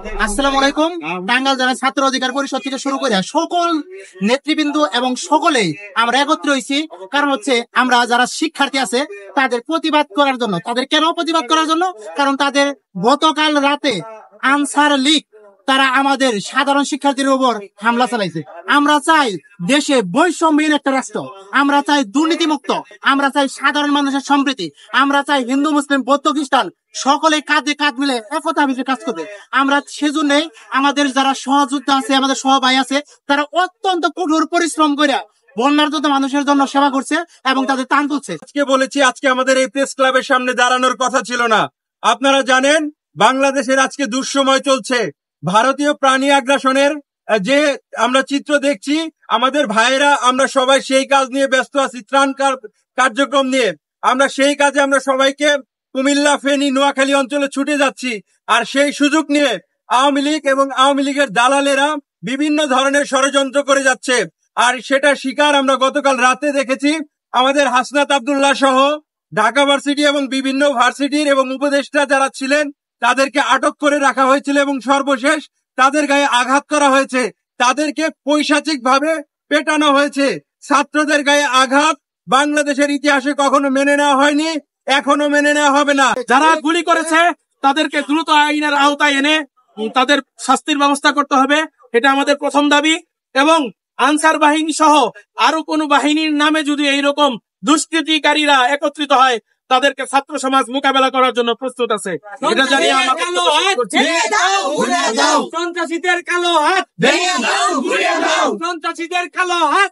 আসসালামু আলাইকুম। টাঙ্গাইল জেলা ছাত্র অধিকার পরিষদ থেকে শুরু করে সকল নেতৃবৃন্দ এবং সকলেই আমরা একত্র হয়েছি। কারণ হচ্ছে আমরা যারা শিক্ষার্থী আছে তাদের প্রতিবাদ করার জন্য। তাদের কেন প্রতিবাদ করার জন্য? কারণ তাদের গতকাল রাতে আনসার লীগ তারা আমাদের সাধারণ শিক্ষার্থীর উপর হামলা চালাইছে। আমরা চাই দেশে বৈষম্যহীন একটা রাষ্ট্র, আমরা চাই দুর্নীতিমুক্ত, আমরা চাই সাধারণ মানুষের সম্প্রীতি, আমরা চাই হিন্দু মুসলিম বৌদ্ধ খ্রিস্টান সকলে কাঁধে কাঁধ মিলে একতা ভিত্তিক কাজ করবে। আমরা সেজন্যই আমাদের যারা সহযোদ্ধা আছে, আমাদের সহভাই আছে, তারা অত্যন্ত কঠোর পরিশ্রম করে বন্যার্ত মানুষের জন্য সেবা করছে এবং তাদের টান তুলছে। আজকে বলেছি, আজকে আমাদের এই প্রেস ক্লাবের সামনে দাঁড়ানোর কথা ছিল না। আপনারা জানেন বাংলাদেশের আজকে দুঃসময় চলছে। ভারতীয় প্রাণী আগ্রাসনের যে আমরা চিত্র দেখছি, আমাদের ভাইয়েরা আমরা সবাই সেই কাজ নিয়ে ব্যস্ত আছি, ত্রাণ কার্যক্রম নিয়ে। আমরা সেই কাজে আমরা সবাইকে কুমিল্লা, ফেনী, নোয়াখালী অঞ্চলে ছুটে যাচ্ছি। আর সেই সুযোগ নিয়ে আওয়ামী লীগ এবং আওয়ামী লীগের দালালেরা বিভিন্ন ধরনের ষড়যন্ত্র করে যাচ্ছে। আর সেটা শিকার আমরা গতকাল রাতে দেখেছি। আমাদের হাসনাত আব্দুল্লাহ সহ ঢাকা ভার্সিটি এবং বিভিন্ন ভার্সিটির এবং উপদেষ্টা যারা ছিলেন তাদেরকে আটক করে রাখা হয়েছিল এবং সর্বশেষ তাদের গায়ে আঘাত করা হয়েছে, তাদেরকে পৈশাচিক ভাবে পেটানো হয়েছে। ছাত্রদের গায়ে আঘাত বাংলাদেশের ইতিহাসে কখনো মেনে নেওয়া হয়নি, এখনো মেনে নেওয়া হবে না। যারা গুলি করেছে তাদেরকে দ্রুত আইনের আওতায় এনে তাদের শাস্তির ব্যবস্থা করতে হবে, এটা আমাদের প্রথম দাবি। এবং আনসার বাহিনী সহ আরো কোন বাহিনীর নামে যদি এইরকম দুষ্কৃতিকারীরা একত্রিত হয়, তাদেরকে ছাত্র সমাজ মোকাবেলা করার জন্য প্রস্তুত আছে। এটা জানিয়ে সন্ত্রাসীদের কালো হাত, সন্ত্রাসীদের কালো হাত।